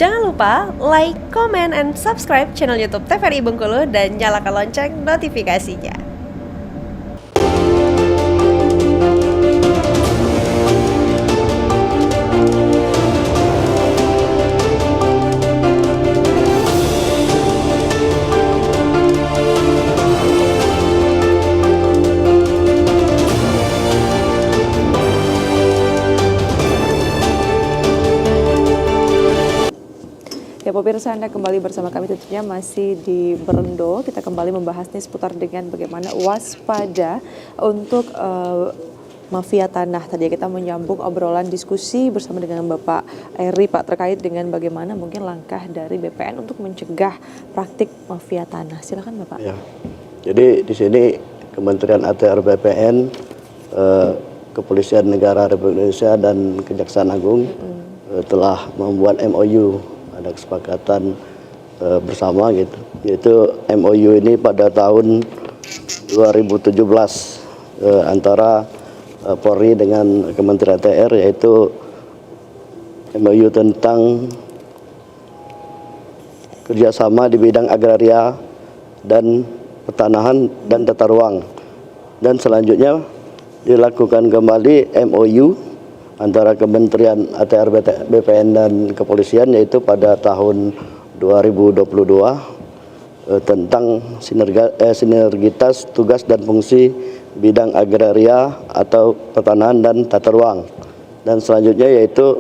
Jangan lupa like, comment, and subscribe channel YouTube TVRI Bengkulu dan nyalakan lonceng notifikasinya. Ya pemirsa, Anda kembali bersama kami tentunya masih di Berendo. Kita kembali membahas nih seputar dengan bagaimana waspada untuk mafia tanah. Tadi kita menyambung obrolan diskusi bersama dengan Bapak Eri Pak terkait dengan bagaimana mungkin langkah dari BPN untuk mencegah praktik mafia tanah. Silakan Bapak. Ya. Jadi di sini Kementerian ATR BPN, Kepolisian Negara Republik Indonesia dan Kejaksaan Agung telah membuat MOU. Ada kesepakatan bersama gitu, yaitu MOU ini pada tahun 2017 antara Polri dengan Kementerian ATR, yaitu MOU tentang kerjasama di bidang agraria dan pertanahan dan tata ruang, dan selanjutnya dilakukan kembali MOU antara Kementerian ATR BPN dan Kepolisian, yaitu pada tahun 2022 tentang sinergitas tugas dan fungsi bidang agraria atau pertanahan dan tata ruang, dan selanjutnya yaitu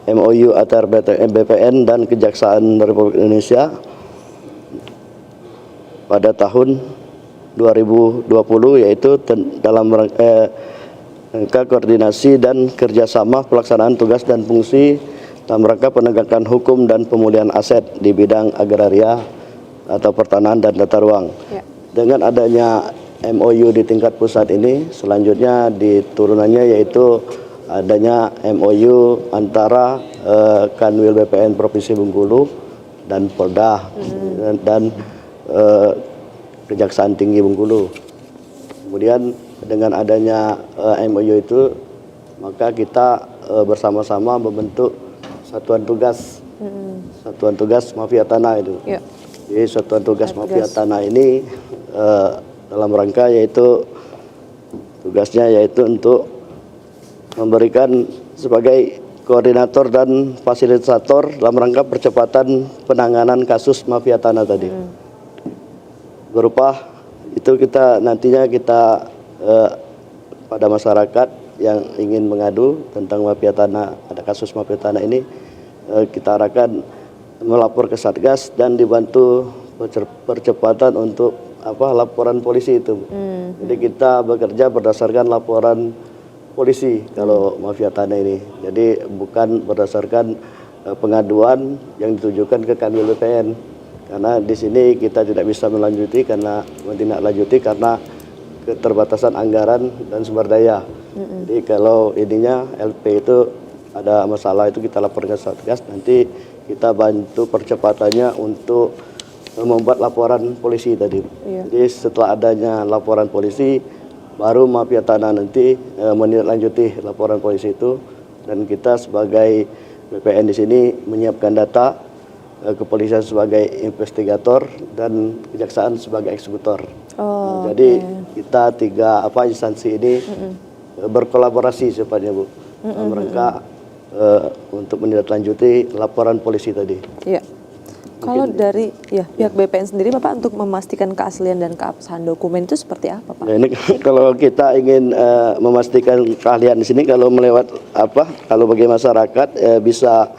MOU ATR BPN dan Kejaksaan Republik Indonesia pada tahun 2020, yaitu dalam rangka koordinasi dan kerjasama pelaksanaan tugas dan fungsi dalam rangka penegakan hukum dan pemulihan aset di bidang agraria atau pertanahan dan tata ruang. Ya. Dengan adanya MOU di tingkat pusat ini, selanjutnya di turunannya yaitu adanya MOU antara Kanwil BPN Provinsi Bengkulu dan Polda dan Kejaksaan Tinggi Bengkulu. Kemudian dengan adanya MOU itu, maka kita bersama-sama membentuk satuan tugas mafia tanah itu. Ya. Jadi satuan tugas mafia tanah ini dalam rangka yaitu tugasnya yaitu untuk memberikan sebagai koordinator dan fasilitator dalam rangka percepatan penanganan kasus mafia tanah tadi. Berupa itu kita nantinya pada masyarakat yang ingin mengadu tentang mafia tanah, ada kasus mafia tanah ini, kita arahkan melapor ke Satgas dan dibantu percepatan untuk laporan polisi itu. Jadi kita bekerja berdasarkan laporan polisi kalau mafia tanah ini. Jadi bukan berdasarkan pengaduan yang ditujukan ke Kanwil BPN. Karena di sini kita tidak bisa menindaklanjuti karena keterbatasan anggaran dan sumber daya. Jadi kalau ininya LP itu ada masalah itu kita laporkan ke Satgas, nanti kita bantu percepatannya untuk membuat laporan polisi tadi. Jadi setelah adanya laporan polisi, baru mafia tanah nanti menindaklanjuti laporan polisi itu, dan kita sebagai BPN di sini menyiapkan data, Kepolisian sebagai investigator dan Kejaksaan sebagai eksekutor. Jadi kita tiga instansi ini berkolaborasi sifatnya Bu, dalam rangka untuk menindaklanjuti laporan polisi tadi. Iya. Kalau dari pihak BPN sendiri Bapak untuk memastikan keaslian dan keabsahan dokumen itu seperti apa Pak? Nah, ini kalau kita ingin memastikan keahlian di sini, kalau kalau bagi masyarakat bisa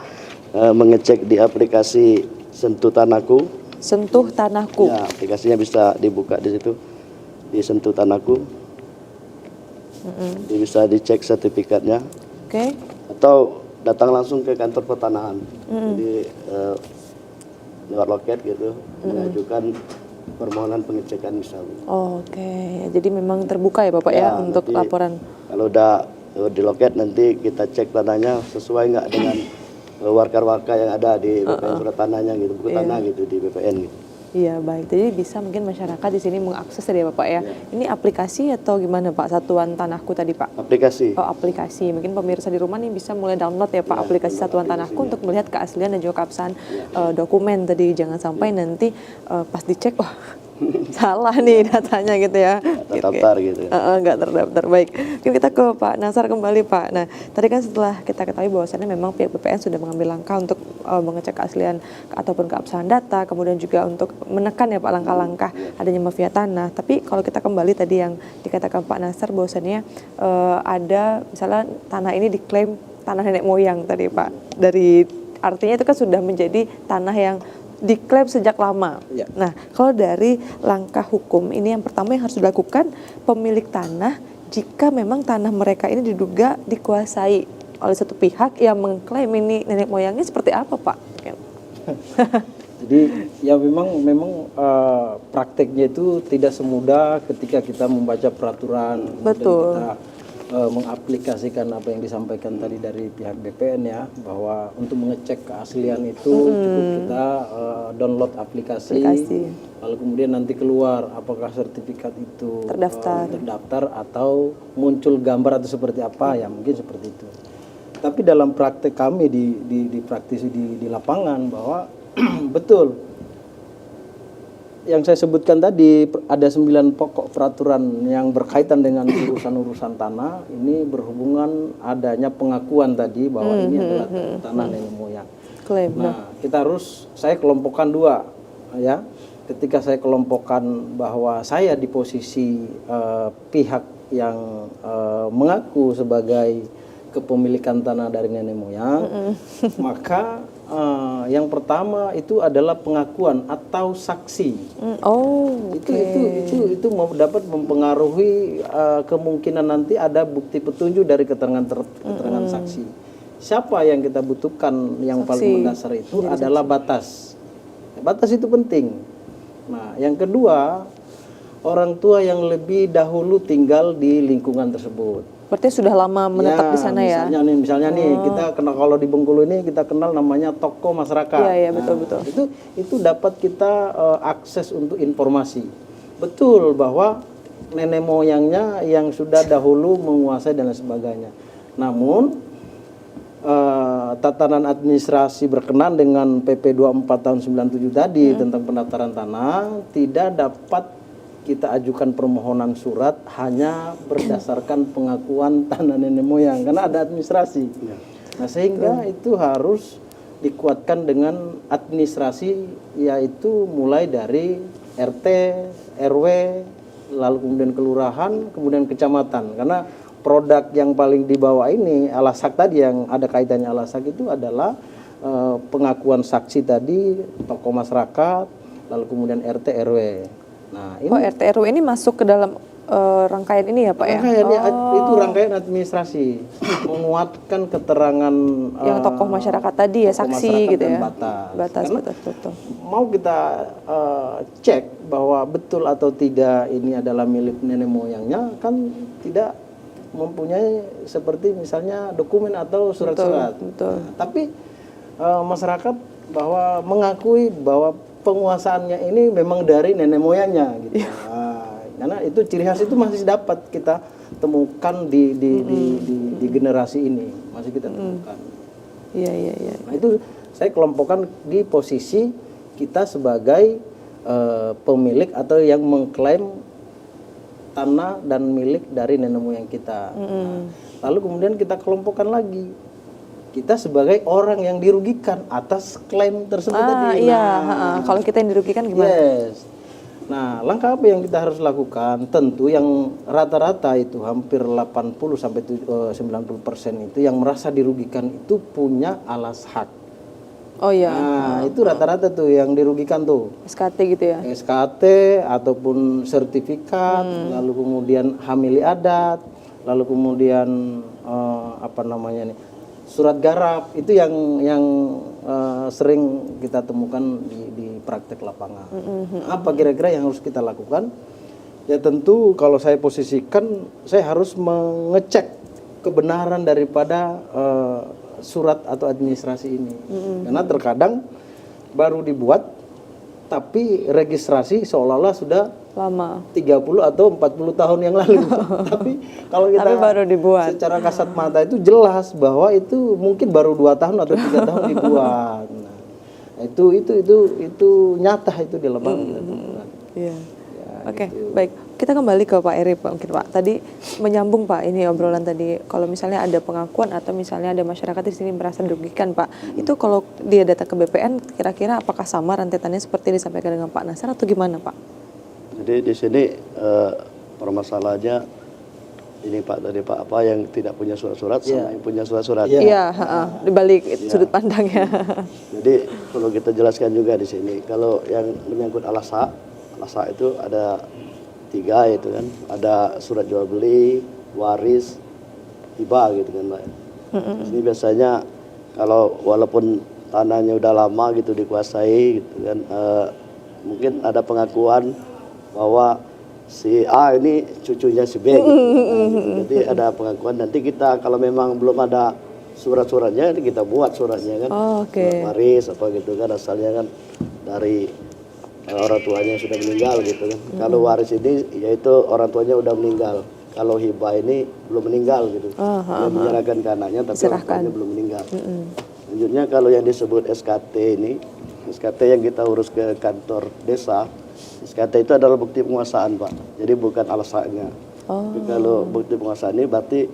mengecek di aplikasi Sentuh Tanahku. Sentuh Tanahku. Ya, aplikasinya bisa dibuka di situ, di Sentuh Tanahku. Jadi bisa dicek sertifikatnya. Oke. Atau datang langsung ke kantor pertanahan. Jadi lewat loket gitu, mengajukan permohonan pengecekan misalnya. Oke. Jadi memang terbuka ya Bapak ya untuk laporan. Kalau udah di loket nanti kita cek tanahnya sesuai nggak dengan warga-warga yang ada di BPN surat tanahnya gitu, buku tanah gitu di BPN gitu. Iya, baik. Jadi bisa mungkin masyarakat di sini mengakses tadi ya Bapak ya. Ini aplikasi atau gimana Pak, Satuan Tanahku tadi Pak? Aplikasi. Oh, aplikasi. Mungkin pemirsa di rumah nih bisa mulai download ya Pak aplikasi Satuan Tanahku untuk melihat keaslian dan juga keabsahan dokumen tadi. Jangan sampai nanti pas dicek, wah salah nih datanya gitu ya. Terdaftar gitu. Nggak terdaftar. Baik. Mungkin kita ke Pak Nasar kembali Pak. Nah, tadi kan setelah kita ketahui bahwasannya memang pihak BPN sudah mengambil langkah untuk mengecek keaslian ataupun keabsahan data, kemudian juga untuk menekan ya Pak langkah-langkah adanya mafia tanah. Tapi kalau kita kembali tadi yang dikatakan Pak Nasar bahwasannya ada misalnya tanah ini diklaim tanah nenek moyang tadi Pak. Dari artinya itu kan sudah menjadi tanah yang diklaim sejak lama. Ya. Nah, kalau dari langkah hukum ini yang pertama yang harus dilakukan pemilik tanah jika memang tanah mereka ini diduga dikuasai oleh satu pihak yang mengklaim ini nenek moyangnya seperti apa Pak? Jadi ya memang prakteknya itu tidak semudah ketika kita membaca peraturan. Betul. Dan kita mengaplikasikan apa yang disampaikan tadi dari pihak BPN ya, bahwa untuk mengecek keaslian itu cukup kita download aplikasi, lalu kemudian nanti keluar apakah sertifikat itu terdaftar atau muncul gambar atau seperti apa, ya mungkin seperti itu. Tapi dalam praktek kami di praktisi di lapangan bahwa betul yang saya sebutkan tadi, ada 9 pokok peraturan yang berkaitan dengan urusan-urusan tanah. Ini berhubungan adanya pengakuan tadi bahwa ini adalah tanah nenek moyang. Klaim. Nah, saya kelompokkan 2 ya. Ketika saya kelompokkan bahwa saya di posisi pihak yang mengaku sebagai kepemilikan tanah dari nenek moyang, maka yang pertama itu adalah pengakuan atau saksi. Itu dapat mempengaruhi kemungkinan nanti ada bukti petunjuk dari keterangan saksi. Siapa yang kita butuhkan yang Saksi. paling mendasar itu adalah batas. Batas itu penting. Nah, yang kedua, orang tua yang lebih dahulu tinggal di lingkungan tersebut. Berarti sudah lama menetap di sana ya? Misalnya nih kita kenal, kalau di Bengkulu ini kita kenal namanya tokoh masyarakat. Iya, betul. Itu dapat kita akses untuk informasi. Betul bahwa nenek moyangnya yang sudah dahulu menguasai dan lain sebagainya. Namun tatanan administrasi berkenan dengan PP 24 tahun 97 tadi tentang pendaftaran tanah tidak dapat kita ajukan permohonan surat hanya berdasarkan pengakuan tanah nenek moyang karena ada administrasi. Nah, sehingga itu harus dikuatkan dengan administrasi, yaitu mulai dari RT, RW, lalu kemudian kelurahan, kemudian kecamatan. Karena produk yang paling di bawah ini alasak tadi yang ada kaitannya alasak itu adalah pengakuan saksi tadi, tokoh masyarakat, lalu kemudian RT, RW. Nah, ini RT RW ini masuk ke dalam rangkaian ini ya Pak ya? Itu rangkaian administrasi menguatkan keterangan yang tokoh masyarakat tadi ya, saksi gitu ya. Batas. Karena betul. Mau kita cek bahwa betul atau tidak ini adalah milik nenek moyangnya, kan tidak mempunyai seperti misalnya dokumen atau surat-surat. Betul. Nah, tapi masyarakat bahwa mengakui bahwa penguasaannya ini memang dari nenek moyangnya gitu. Nah, karena itu ciri khas itu masih dapat kita temukan di generasi ini, masih kita temukan. Iya. Nah, itu saya kelompokkan di posisi kita sebagai pemilik atau yang mengklaim tanah dan milik dari nenek moyang kita. Nah, lalu kemudian kita kelompokkan lagi, kita sebagai orang yang dirugikan atas klaim tersebut tadi. Iya, kalau kita yang dirugikan gimana? Yes. Nah, langkah apa yang kita harus lakukan? Tentu yang rata-rata itu hampir 80 sampai 90% itu yang merasa dirugikan itu punya alas hak. Oh iya. Nah, itu rata-rata tuh yang dirugikan tuh. SKT gitu ya? SKT ataupun sertifikat, lalu kemudian hamili adat, lalu kemudian surat garap, itu yang sering kita temukan di praktek lapangan. Apa kira-kira yang harus kita lakukan? Ya tentu kalau saya posisikan, saya harus mengecek kebenaran daripada surat atau administrasi ini. Karena terkadang baru dibuat tapi registrasi seolah-olah sudah Lama. 30 atau 40 tahun yang lalu. Tapi kalau kita Tapi baru dibuat. secara kasat mata itu jelas bahwa itu mungkin baru 2 tahun atau 3 tahun dibuat. Nah, itu nyata itu di lapangan kita temukan. Iya. Oke, baik. Kita kembali ke Pak Eri, Pak. Mungkin Pak, tadi menyambung Pak ini obrolan tadi. Kalau misalnya ada pengakuan atau misalnya ada masyarakat di sini merasa dirugikan, Pak, itu kalau dia datang ke BPN, kira-kira apakah sama rentetannya seperti disampaikan dengan Pak Nasar atau gimana, Pak? Jadi di sini permasalahannya ini Pak tadi Pak apa yang tidak punya surat-surat sama yang punya surat-surat. Iya, dibalik sudut pandangnya. Jadi perlu kita jelaskan juga di sini kalau yang menyangkut alasa itu ada 3 itu kan, ada surat jual beli, waris, hibah gitu kan Pak. Ini biasanya kalau walaupun tanahnya udah lama gitu dikuasai gitu kan, mungkin ada pengakuan bahwa si A ini cucunya si B gitu. Gitu. Jadi ada pengakuan, nanti kita kalau memang belum ada surat-suratnya kita buat suratnya kan. Surat waris apa gitu kan, asalnya kan dari orang tuanya yang sudah meninggal gitu kan. Kalau waris ini yaitu orang tuanya udah meninggal. Kalau hibah ini belum meninggal gitu. Dia menyerahkan ke anaknya tapi orang tuanya belum meninggal. Selanjutnya kalau yang disebut SKT ini, SKT yang kita urus ke kantor desa, SKT itu adalah bukti penguasaan Pak, jadi bukan alasannya. Jadi kalau bukti penguasaan ini berarti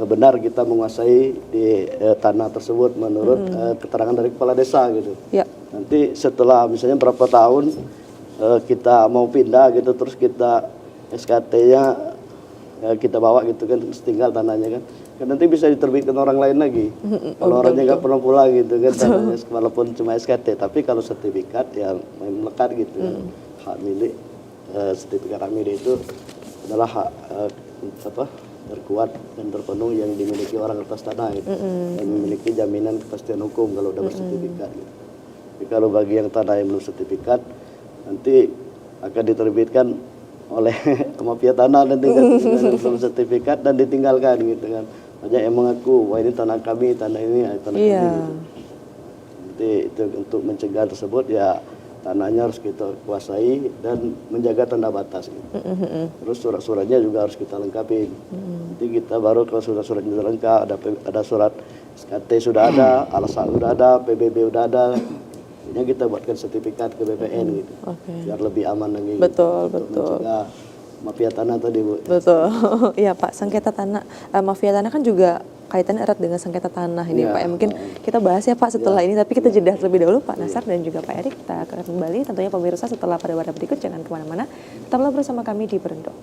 benar kita menguasai di tanah tersebut menurut keterangan dari kepala desa gitu. Nanti setelah misalnya berapa tahun kita mau pindah gitu, terus kita SKT-nya kita bawa gitu kan, terus tinggal tanahnya kan nanti bisa diterbitkan orang lain lagi. Kalau orangnya nggak pernah pulang gitu kan, tanahnya walaupun cuma SKT, tapi kalau sertifikat yang melekat gitu kan, hak milik, sertifikat hak milik itu adalah hak terkuat dan terpenuh yang dimiliki orang atas tanah gitu, yang memiliki jaminan kepastian hukum kalau udah bersertifikat gitu. Jadi kalau bagi yang tanah yang belum sertifikat, nanti akan diterbitkan oleh mafia tanah nanti kan belum sertifikat dan ditinggalkan gitu kan. Banyak yang mengaku wah ini tanah kami, tanah ini tanah kami gitu. Nanti itu untuk mencegah tersebut ya tanahnya harus kita kuasai dan menjaga tanda batas gitu. Terus surat-suratnya juga harus kita lengkapi. Nanti kita baru kalau surat-suratnya sudah lengkap, ada surat SKT sudah ada, alasan sudah ada, PBB sudah ada. Ini kita buatkan sertifikat ke BPN gitu. Biar lebih aman lagi. Betul, gitu. betul. Mencegah mafia tanah tadi Bu. Betul. Iya Pak, sengketa tanah, mafia tanah kan juga kaitannya erat dengan sengketa tanah ini Pak. Mungkin kita bahas ya Pak setelah ini, tapi kita jeda terlebih dahulu Pak Nasar dan juga Pak Erik. Kita akan kembali tentunya pemirsa setelah pada wadah berikut, jangan kemana-mana. Tetaplah bersama kami di Berendo.